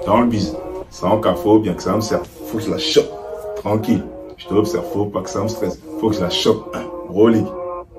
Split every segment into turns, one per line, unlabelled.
dans le bise. Sans qu'à faut bien que ça me serve. Faut que je la chope. Tranquille. Je t'observe, faut pas que ça me stresse. Faut que je la chope. Rolling.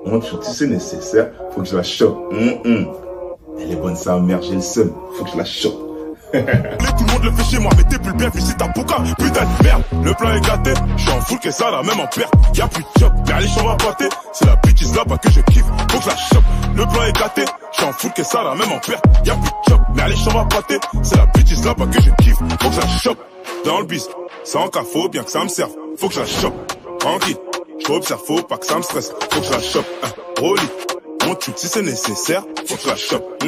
On shoot si c'est nécessaire. Faut que je la chope. Elle est bonne sa mère, j'ai le seum. Faut que je la chope.
Tout le monde le fait chez moi, mais t'es plus le bienvenu si t'as bouca. Putain de merde, le plan est gâté. J'suis en full que ça, la même en perte. Y'a plus de chop, mais allez, j'en va pâter. C'est la bitch là-bas que je kiffe. Faut que je la chope. Le plan est gâté. J'suis en full que ça, la même en perte. Y'a plus de chop, mais allez, j'en va pâter. C'est la bitch là-bas que je kiffe. Faut que je la chope. Dans le bis, sans cas, faut bien que ça me serve. Faut que je la chope. Tranquille, j't'observe, faut pas que ça me stresse. Faut que je la chope. Rolly, on tue si c'est nécessaire. Faut que je la chope.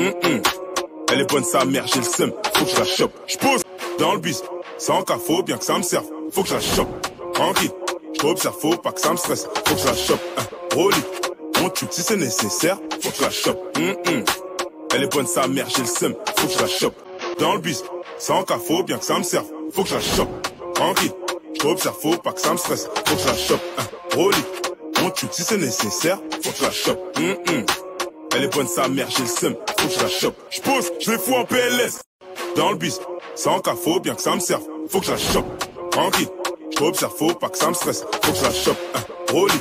Elle est bonne sa mère, j'ai le seum, faut que je la chope. J'pose dans le bis, sans cas, faut bien que ça me serve. Faut que je la chope. Tranquille, j't'observe, faut pas que ça me stresse. Faut que je la chope. Rolly, on tue si c'est nécessaire. Faut que je la chope. Elle est bonne sa mère, j'ai le seum, faut que je la chope. Dans le bis, sans cas, faut bien que ça me serve. Faut que je la chope. Tranquille, j't'observe, faut pas que ça me stresse. Faut que je la chope. Rolly, on tue si c'est nécessaire. Faut que je la chope. Elle est bonne sa mère, j'ai le seum, faut que je la chope. J'pose, je les fous en PLS. Dans le bis, sans cas, faut bien que ça me serve. Faut que je la chope. Tranquille, j't'observe, faut pas que ça me stresse. Faut que je la chope. Rolly,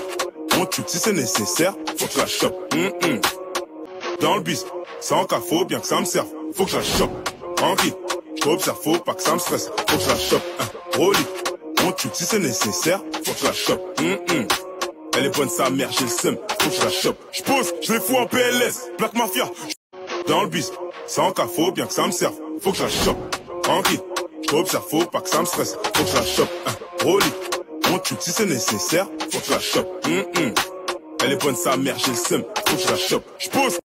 on tue si c'est nécessaire. Faut que je la chope. Dans le bis, sans cas, faut bien que ça me serve. Faut que je la chope. Tranquille, j't'observe, faut pas que ça me stresse. Faut que je la chope. Rolly, on tue si c'est nécessaire. Faut que je la chope. Elle est bonne sa mère, j'ai le seum, faut que je la chope. J'pose, je les fous en PLS, Black Mafia. Dans le bis, sans cas, faut bien que ça me serve. Faut que je la chope. Tranquille, j't'observe, faut pas que ça me stresse. Faut que je la chope. Rolly, on tue si c'est nécessaire. Faut que je la chope. Elle est bonne sa mère, j'ai le seum, faut que je la chope. J'pose,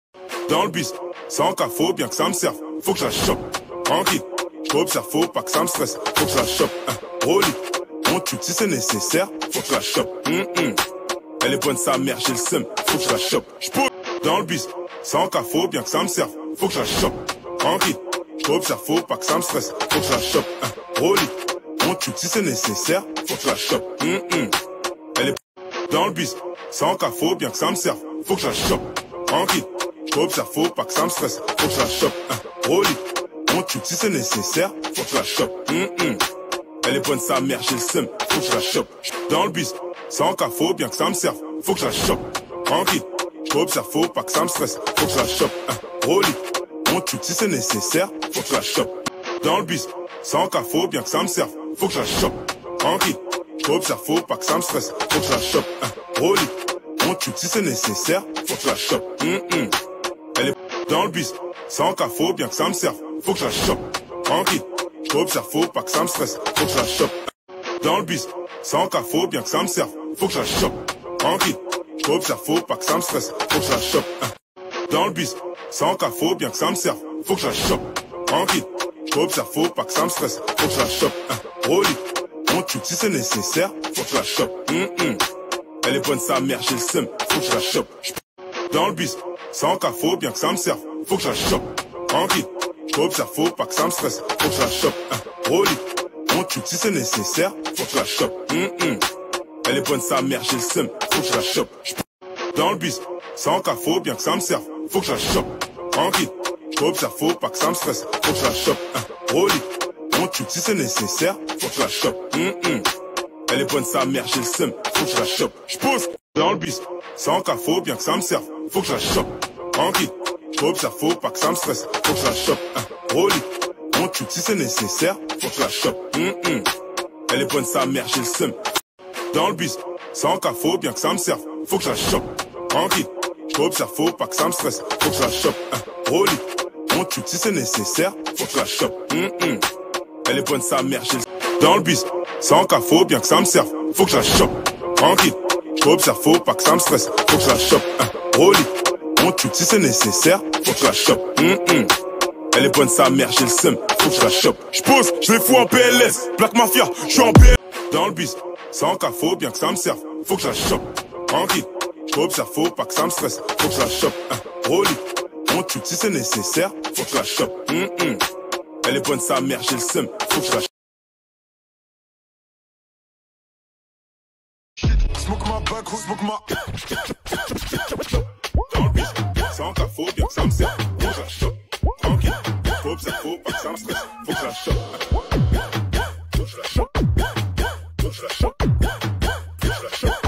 dans le bis, sans cas, faut bien que ça me serve. Faut que je la chope. Tranquille, j't'observe, faut pas que ça me stresse. Faut que je la chope. Rolly, on tue si c'est nécessaire. Faut que je la chope. Elle est bonne sa mère, j'ai le seum, faut que je la chope. J'pose dans le bis, sans cas, faut bien que ça me serve. Faut que je la chope. Tranquille, j't'observe, faut pas que ça me stresse. Faut que je la chope. Rolly, on tue si c'est nécessaire. Faut que je la chope. Elle est dans le bis, sans cas, faut bien que ça me serve. Faut que je la chope. Tranquille, j't'observe, faut pas que ça me stresse. Faut que je la chope. Rolly, on tue si c'est nécessaire. Faut que je la chope. Elle est bonne sa mère, j'ai le seum, faut que je la chope. Dans le bis, sans cas, faut bien que ça me serve. Faut que je la chope. Tranquille, j't'observe, faut pas que ça me stresse. Faut que je la chope. Rolly, on tue si c'est nécessaire. Faut que je la chope. Dans le bis, sans cas, faut bien que ça me serve. Faut que je la chope. Tranquille, j't'observe, faut pas que ça me stresse. Faut que je la chope. Rolly, on tue si c'est nécessaire. Faut que je la chope. Elle est dans le bis, sans cas, faut bien que ça me serve. Faut que je la chope. Tranquille, j't'observe, faut pas que ça me stresse. Faut que je la chope. Dans le bis, sans cas, faut bien que ça me serve. Faut que je la chope. Tranquille, j't'observe, faut pas que ça me stresse. Faut que je la chope. Dans le bis, sans cas, faut bien que ça me serve. Faut que je la chope. Tranquille, j't'observe, faut pas que ça me stresse. Faut que je la chope. Rolly, on tue si c'est nécessaire. Faut que je la chope. Elle est bonne sa mère, j'ai le seum, faut que je la chope. Dans le bis, sans cas, faut bien que ça me serve. Faut que je la chope. Tranquille, j't'observe, faut pas que ça me stresse. Faut que je la chope. Rolly, on tue si c'est nécessaire. Faut que je la chope. Elle est bonne sa mère, j'ai le seum, faut que je la chope. Dans le bis, sans cas, faut bien que ça me serve. Faut que je la chope. Tranquille, j't'observe, faut pas que ça me stresse. Faut que je la chope. Rolly, on tue si c'est nécessaire. Faut que je la chope. Elle est bonne sa mère, j'ai le seum, faut que je la chope. J'pose dans le bis, sans cas, faut bien que ça me serve. Faut que je la chope. Tranquille, j't'observe, faut pas que ça me stresse. Faut que je la chope. Rolly, on tue si c'est nécessaire. Faut que je la chope. Elle est bonne sa mère, j'ai le seum. Dans le bis, sans cas, faut bien que ça me serve. Faut que je la chope. Tranquille, j't'observe, faut pas que ça me stresse. Faut que je la chope. Rolly, on tue si c'est nécessaire. Faut que je la chope. Elle est bonne sa mère, j'ai le seum. Dans le bis, sans cas, faut bien que ça me serve. Faut que je la chope. Tranquille, j't'observe, faut pas que ça me stresse. Faut que je la chope. Rolly, on tue si c'est nécessaire. Faut que je la chope. Elle est bonne sa mère, j'ai le seum, faut que je la chope. J'pose, je les fous en PLS, Black Mafia, j'suis en PLS. Dans le bis, sans cas, faut bien que ça me serve. Faut que je la chope. Tranquille, j't'observe, faut pas que ça me stresse. Faut que je la chope. Rolly, on tue si c'est nécessaire. Faut que je la chope. Elle est bonne sa mère, j'ai le seum, faut que je la chope. Smoke my back, smoke my. Dans le bis, sans cas, faut bien que ça me serve. Faut que je la chope. Tranquille, j't'observe, faut pas que ça me stresse. Faut que je la chope. Faut que je la chope. Faut que je la chope. Faut que je la chope.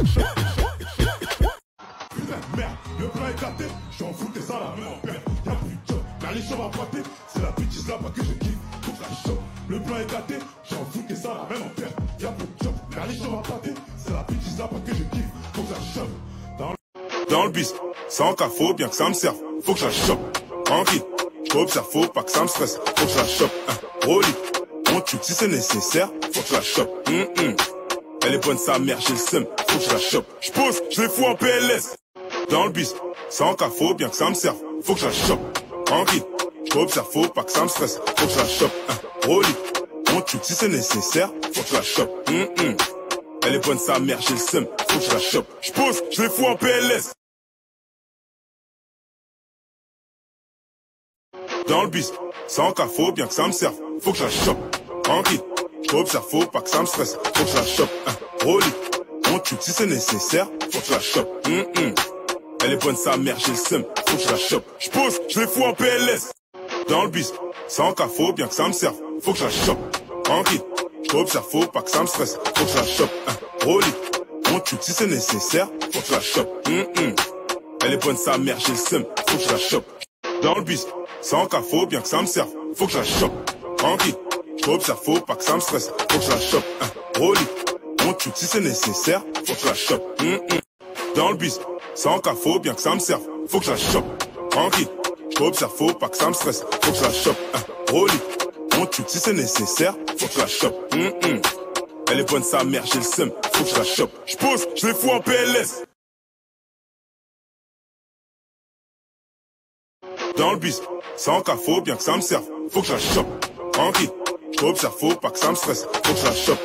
Putain de merde, le plan est gâté. J'en fous tes ça la main en père. Y'a plus de job, car les chambres à pâté. C'est la bêtise là-bas que je kiffe. Faut que je la chope. Le plan est gâté. J'en fous tes ça la main en père. Y'a plus de job, car les chambres à pâté. C'est la bêtise là-bas que je kiffe. Faut que je la chope. Dans le bis, sans cas, faut bien que ça me serve. Faut que je la chope. Tranquille. J'observe, faut pas que ça me stresse. Faut que je la chope. Rolly. On tue si c'est nécessaire. Faut que je la chope. Elle est bonne sa mère, j'ai le seum. Faut que je la chope. J'pose, je les fous en PLS. Dans le bis, sans cas, faut bien que ça me serve. Faut que je la chope. Tranquille. J'observe, faut pas que ça me stresse. Faut que je la chope. Rolly. On tue si c'est nécessaire. Faut que je la chope. Elle est bonne sa mère, j'ai le seum. Faut que je la chope. J'pose, je les fous en PLS. Dans le bis, sans cas, faut bien que ça me serve. Faut que je la chope. Tranquille. J'observe, faut pas que ça me stresse. Faut que je la chope. Rolly. On tue si c'est nécessaire. Faut que je la chope. Elle est bonne sa mère, j'ai le seum. Faut que je la chope. J'pose, je les fous en PLS. Dans le bis, sans cas, faut bien que ça me serve. Faut que je la chope. Tranquille. J'observe, faut pas que ça me stresse. Faut que je la chope. Rolly. On tue si c'est nécessaire. Faut que je la chope. Elle est bonne sa mère, j'ai le seum. Faut que je la chope. Dans le bis, sans cas, faut bien que ça me serve. Faut que je la chope. Tranquille. J'observe, faut pas que ça me stresse. Faut que je la chope. Rolly. On tue si c'est nécessaire. Faut que je la chope. Dans le bis, sans cas, faut bien que ça me serve. Faut que je la chope. Tranquille. J'observe, faut pas que ça me stresse. Faut que je la chope. Rolly. On tue si c'est nécessaire. Faut que je la chope. Elle est bonne sa mère, j'ai le seum. Faut que je la chope. J'pose, je les fous en PLS. Dans le bis, sans cas, faut bien que ça me serve. Faut que je la chope. Tranquille. J'observe, faut pas que ça me stresse. Faut que je la chope.